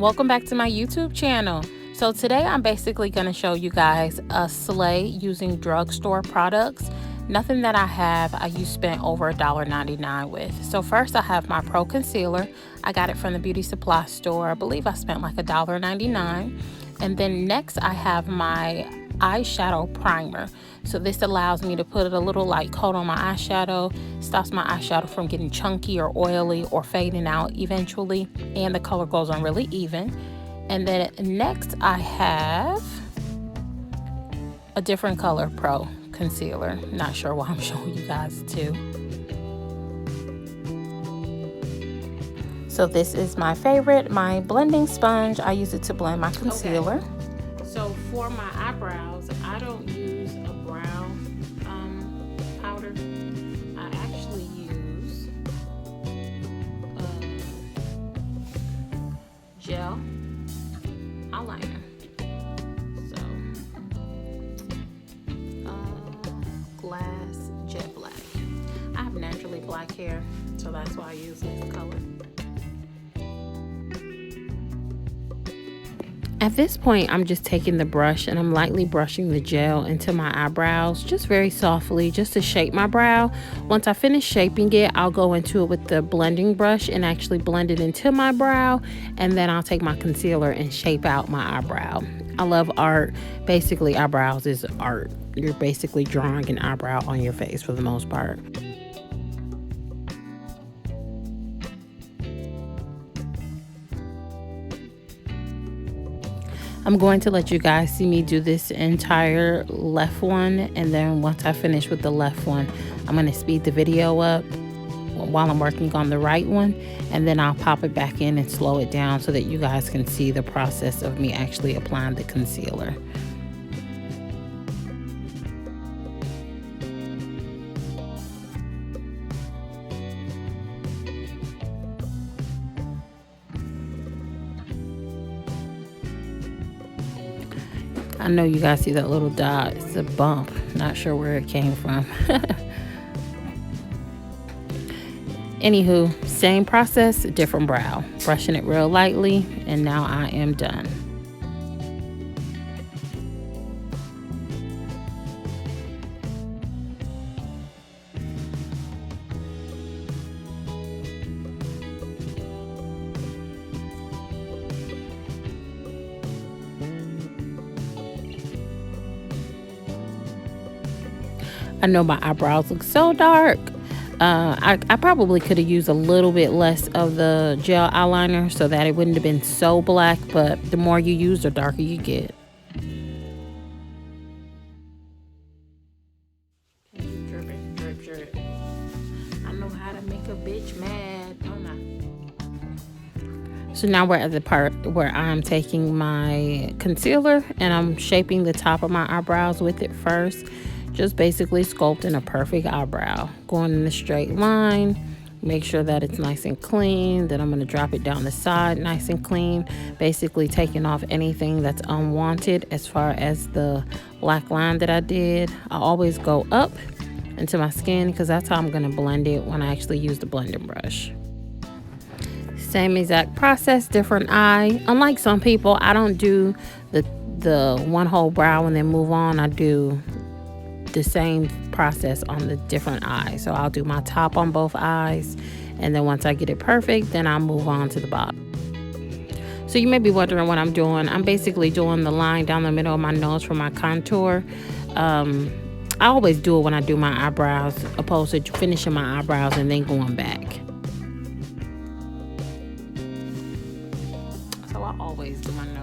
Welcome back to my YouTube channel. So today I'm basically going to show you guys a sleigh using drugstore products. Nothing that I have you spent over $1.99 with. So first I have my Pro Concealer. I got it from the beauty supply store. I believe I spent like $1.99. And then next I have my eyeshadow primer. So this allows me to put a little light coat on my eyeshadow, stops my eyeshadow from getting chunky or oily or fading out eventually, and the color goes on really even. And then next I have a different color Pro Concealer. Not sure why I'm showing you guys too. So this is my favorite, my blending sponge. I use it to blend my concealer. Okay. So for my eyebrows, I don't use a brow powder. I actually use gel eyeliner. So glass jet black. I have naturally black hair, so that's why I use this color. At this point, I'm just taking the brush and I'm lightly brushing the gel into my eyebrows, just very softly, just to shape my brow. Once I finish shaping it, I'll go into it with the blending brush and actually blend it into my brow, and then I'll take my concealer and shape out my eyebrow. I love art. Basically, eyebrows is art. You're basically drawing an eyebrow on your face for the most part. I'm going to let you guys see me do this entire left one, and then once I finish with the left one, I'm going to speed the video up while I'm working on the right one, and then I'll pop it back in and slow it down so that you guys can see the process of me actually applying the concealer. I know you guys see that little dot. It's a bump. Not sure where it came from. Anywho, same process, different brow. Brushing it real lightly, and now I am done. I know my eyebrows look so dark. I probably could have used a little bit less of the gel eyeliner so that it wouldn't have been so black, but the more you use, the darker you get. Drip it, drip, drip. I know how to make a bitch mad, don't I? So now we're at the part where I'm taking my concealer and I'm shaping the top of my eyebrows with it first. Just basically sculpting a perfect eyebrow, going in a straight line. Make sure that it's nice and clean. Then I'm going to drop it down the side nice and clean, basically taking off anything that's unwanted as far as the black line that I did. I always go up into my skin because that's how I'm going to blend it when I actually use the blending brush. Same exact process, different eye. Unlike some people, I don't do the one whole brow and then move on. I do the same process on the different eyes. So I'll do my top on both eyes, and then once I get it perfect, then I'll move on to the bottom. So you may be wondering what I'm doing. I'm basically doing the line down the middle of my nose for my contour. I always do it when I do my eyebrows, opposed to finishing my eyebrows and then going back. So I always do my nose.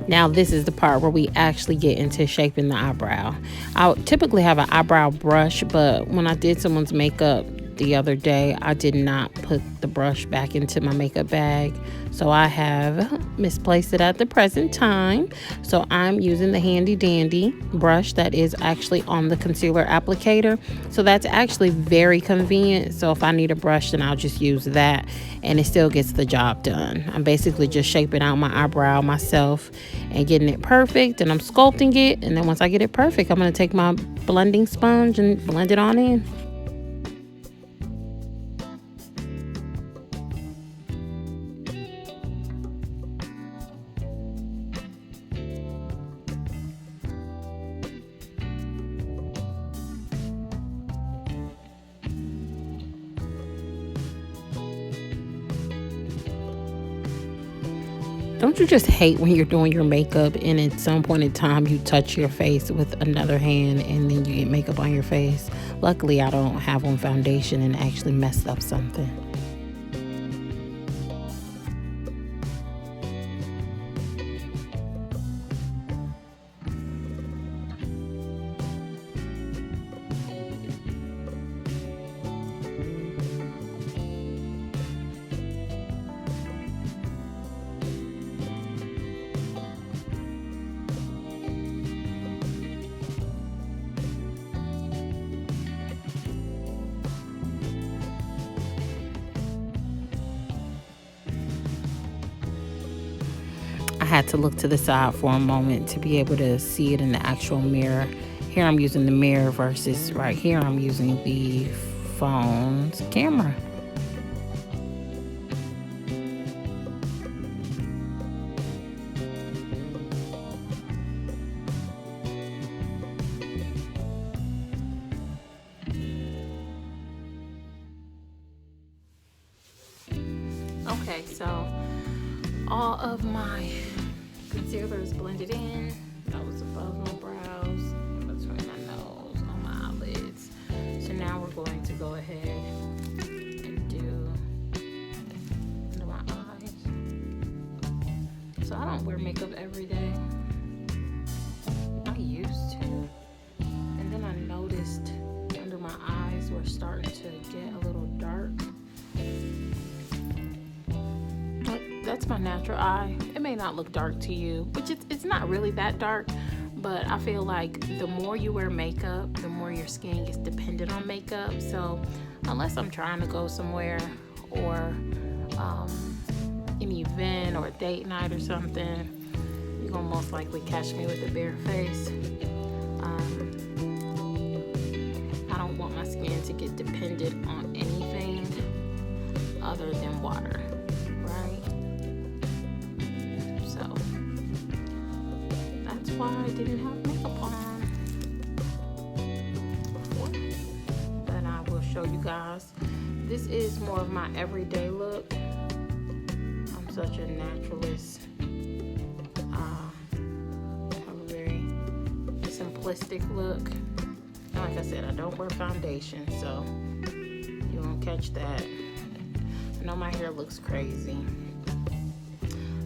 Now this is the part where we actually get into shaping the eyebrow. I typically have an eyebrow brush, but when I did someone's makeup the other day, I did not put the brush back into my makeup bag. So I have misplaced it at the present time. So I'm using the handy dandy brush that is actually on the concealer applicator. So that's actually very convenient. So if I need a brush, then I'll just use that and it still gets the job done. I'm basically just shaping out my eyebrow myself and getting it perfect, and I'm sculpting it. And then once I get it perfect, I'm going to take my blending sponge and blend it on in. Don't you just hate when you're doing your makeup and at some point in time you touch your face with another hand and then you get makeup on your face? Luckily, I don't have on foundation and actually messed up something. I had to look to the side for a moment to be able to see it in the actual mirror. Here I'm using the mirror versus right here I'm using the phone's camera. Okay, so all of my concealer is blended in. That was above my brows, between my nose, on my eyelids. So now we're going to go ahead and do under my eyes. So I don't wear makeup every day. I used to. And then I noticed under my eyes were starting to get a little dark. That's my natural eye. It may not look dark to you, which it's not really that dark, but I feel like the more you wear makeup, the more your skin gets dependent on makeup. So unless I'm trying to go somewhere or an event or a date night or something, you're gonna most likely catch me with a bare face. I don't want my skin to get dependent on anything other than water, right? So that's why I didn't have makeup on before. But I will show you guys. This is more of my everyday look. I'm such a naturalist. I have a very simplistic look. And like I said, I don't wear foundation, so you won't catch that. I know my hair looks crazy.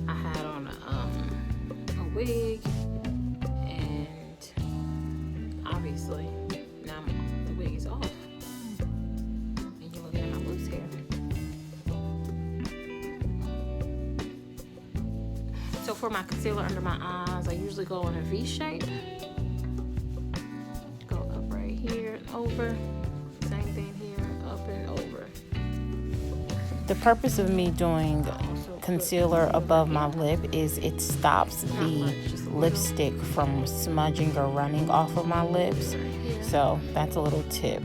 I had on a wig, and obviously now the wig is off, and you're looking at my loose hair. So for my concealer under my eyes, I usually go in a V shape. Go up right here and over. Same thing here, up and over. The purpose of me doing concealer above my lip is it stops the lipstick from smudging or running off of my lips. So that's a little tip.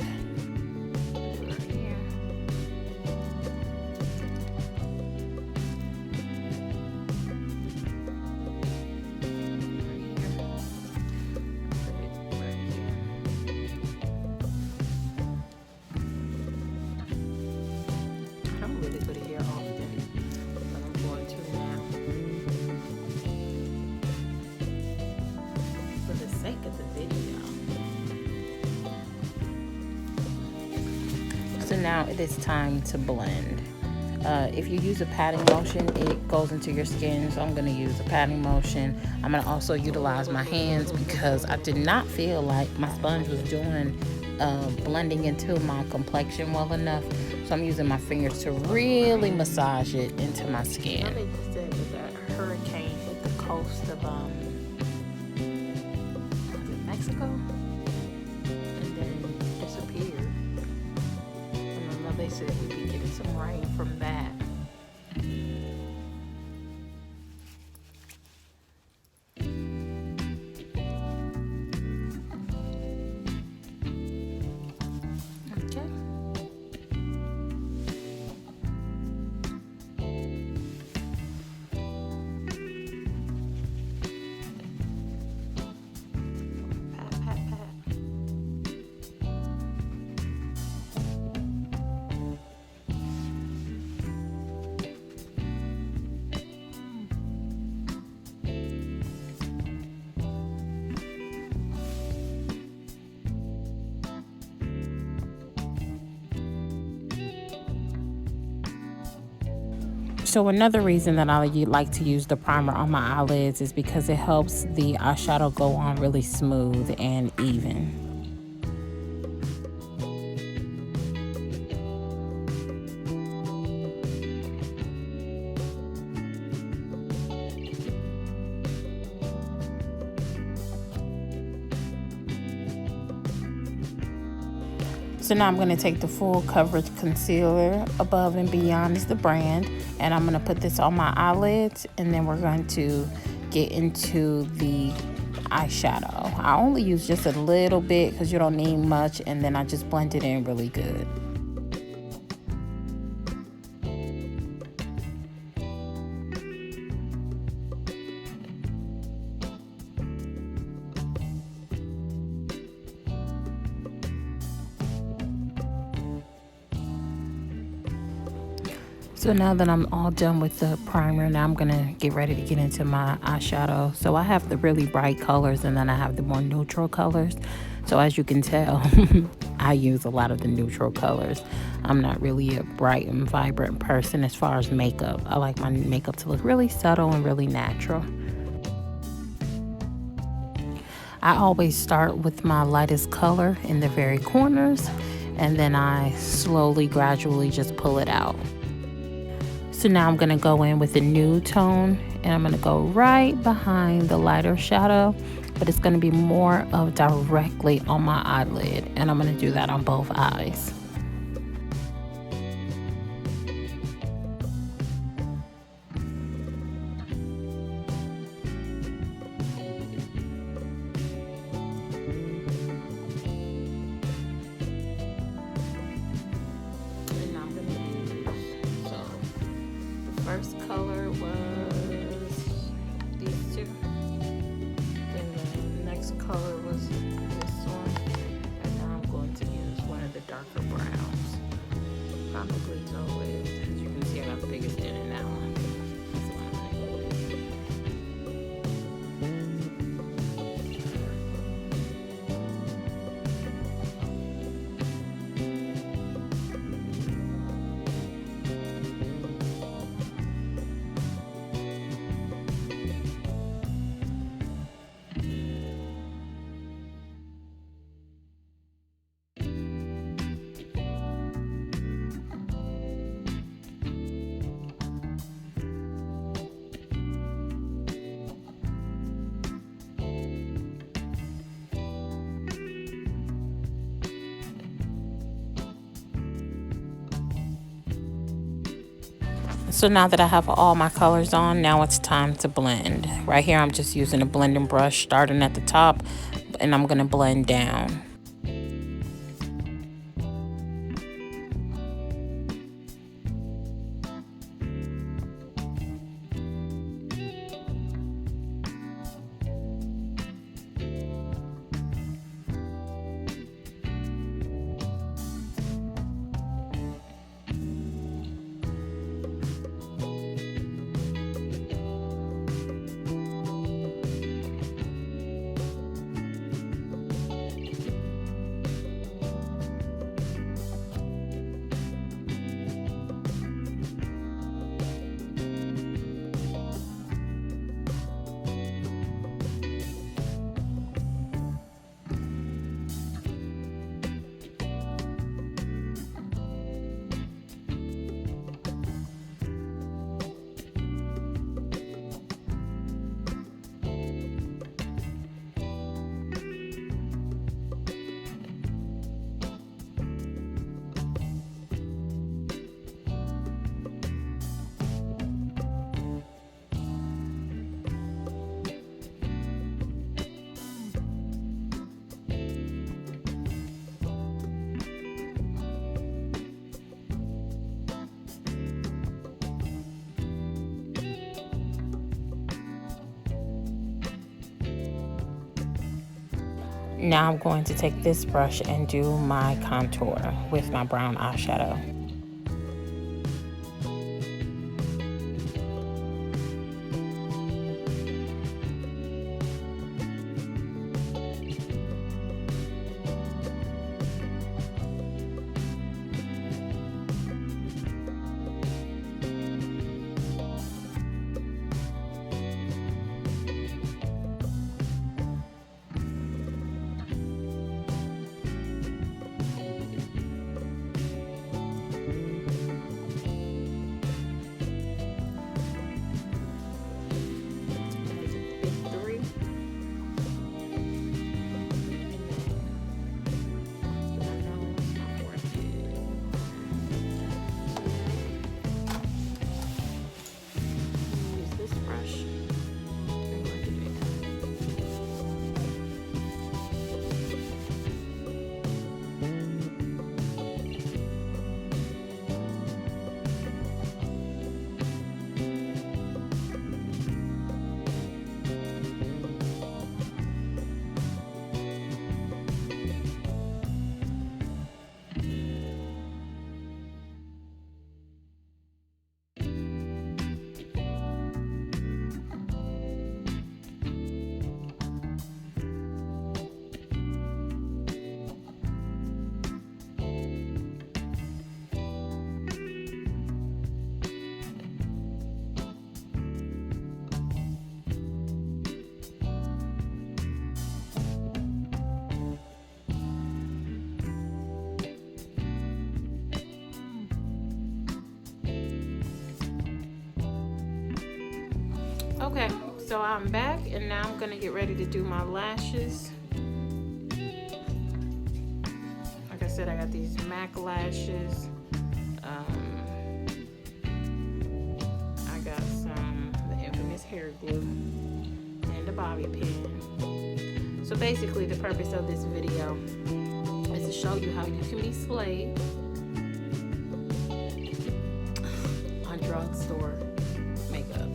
So now it is time to blend. If you use a patting motion, it goes into your skin. So I'm going to use a patting motion. I'm going to also utilize my hands because I did not feel like my sponge was doing blending into my complexion well enough. So I'm using my fingers to really massage it into my skin. They said that a hurricane hit the coast of Mexico and then disappeared. They said we'd be getting some rain from that. Okay. Pat, pat, pat. So another reason that I like to use the primer on my eyelids is because it helps the eyeshadow go on really smooth and even. So now I'm going to take the full coverage concealer, Above and Beyond is the brand, and I'm going to put this on my eyelids, and then we're going to get into the eyeshadow. I only use just a little bit because you don't need much, and then I just blend it in really good. So now that I'm all done with the primer, now I'm gonna get ready to get into my eyeshadow. So I have the really bright colors and then I have the more neutral colors. So as you can tell, I use a lot of the neutral colors. I'm not really a bright and vibrant person as far as makeup. I like my makeup to look really subtle and really natural. I always start with my lightest color in the very corners, and then I slowly, gradually just pull it out. So now I'm going to go in with a nude tone, and I'm going to go right behind the lighter shadow, but it's going to be more of directly on my eyelid, and I'm going to do that on both eyes. First color was these two, then the next color was this one, and now I'm going to use one of the darker browns. Probably go with, as you can see, I got the biggest in in that one. That's what I'm gonna go with. So now that I have all my colors on, now it's time to blend. Right here, I'm just using a blending brush, starting at the top, and I'm gonna blend down. Now I'm going to take this brush and do my contour with my brown eyeshadow. Okay, so I'm back and now I'm gonna get ready to do my lashes. Like I said, I got these MAC lashes. I got the infamous hair glue and a bobby pin. So basically the purpose of this video is to show you how you can be slayed on drugstore makeup.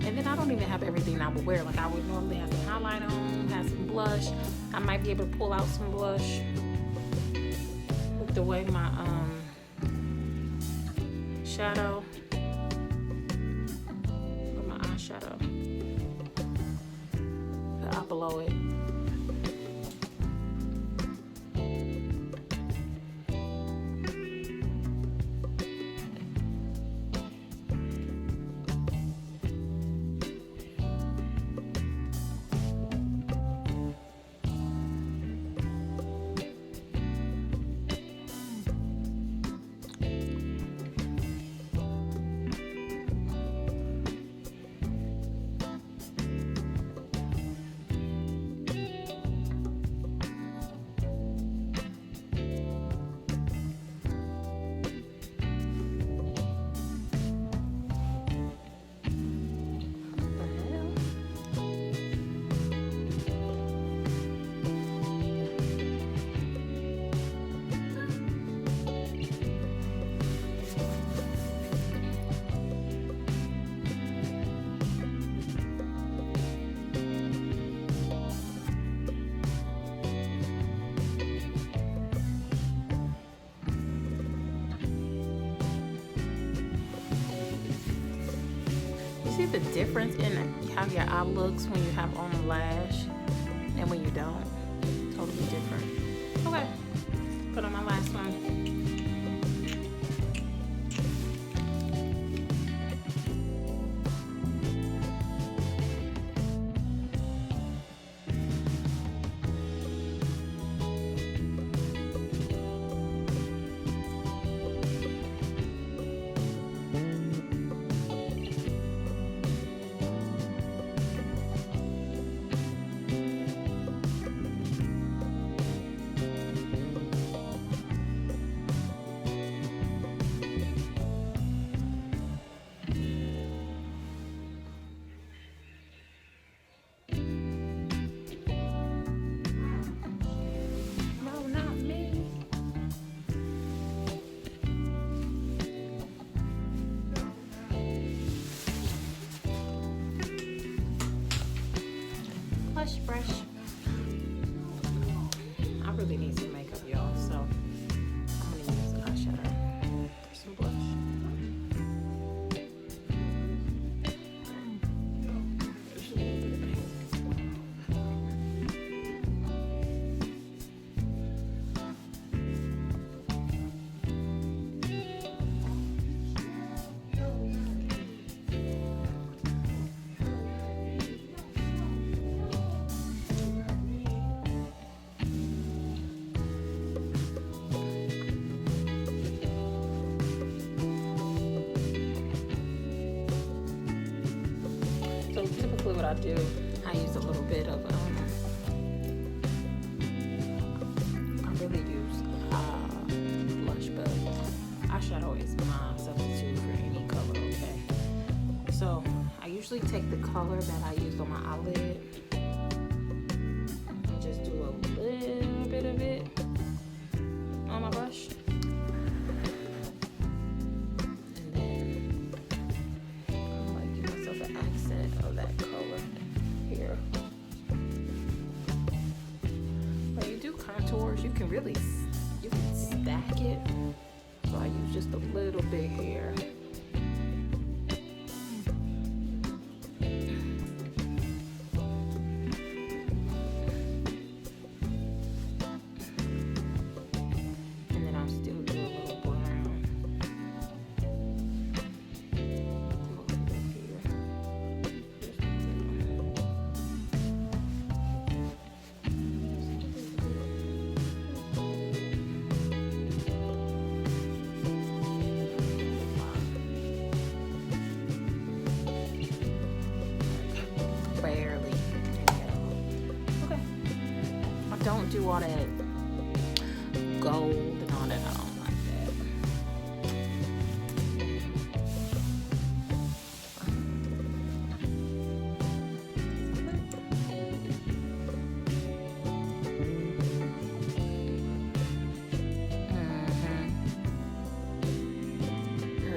And then I don't even have everything I would wear. Like I would normally have some highlight on, have some blush. I might be able to pull out some blush with the way my shadow, with my eyeshadow, put out below it. See the difference in how your eye looks when you have on a lash and when you don't? Totally different. Okay, put on my last one. Brush. I really need some makeup, y'all, so I'm gonna use eyeshadow for some blush. What I do, I use a little bit of I really use blush, but eyeshadow is my substitute for any color, okay? So I usually take the color that I used on my eyelid and just do a little bit of it on my brush. You can really stack it, so I use just a little bit here. And then I'll still do a little brown. don't do all that gold and all that. I don't like that.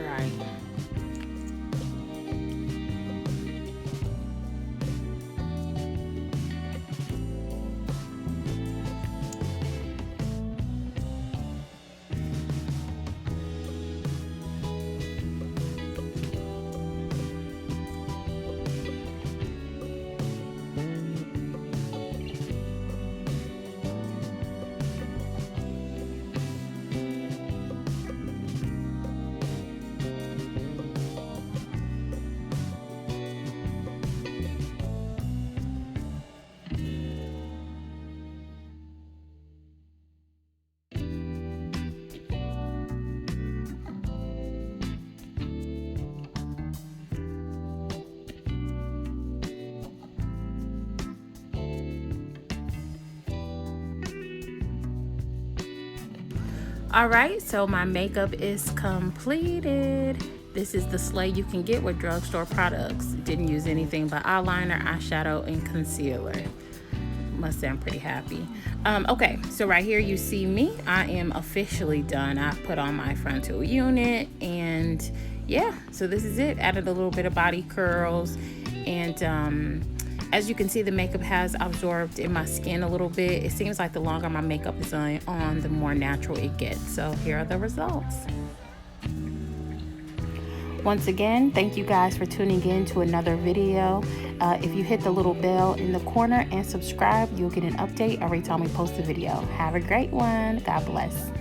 Right. All right, so my makeup is completed. This is the slay you can get with drugstore products. Didn't use anything but eyeliner, eyeshadow, and concealer. Must say I'm pretty happy. Okay, so right here you see me. I am officially done. I put on my frontal unit, and yeah, so this is it. Added a little bit of body curls, and as you can see, the makeup has absorbed in my skin a little bit. It seems like the longer my makeup is on, the more natural it gets. So here are the results. Once again, thank you guys for tuning in to another video. If you hit the little bell in the corner and subscribe, you'll get an update every time we post a video. Have a great one. God bless.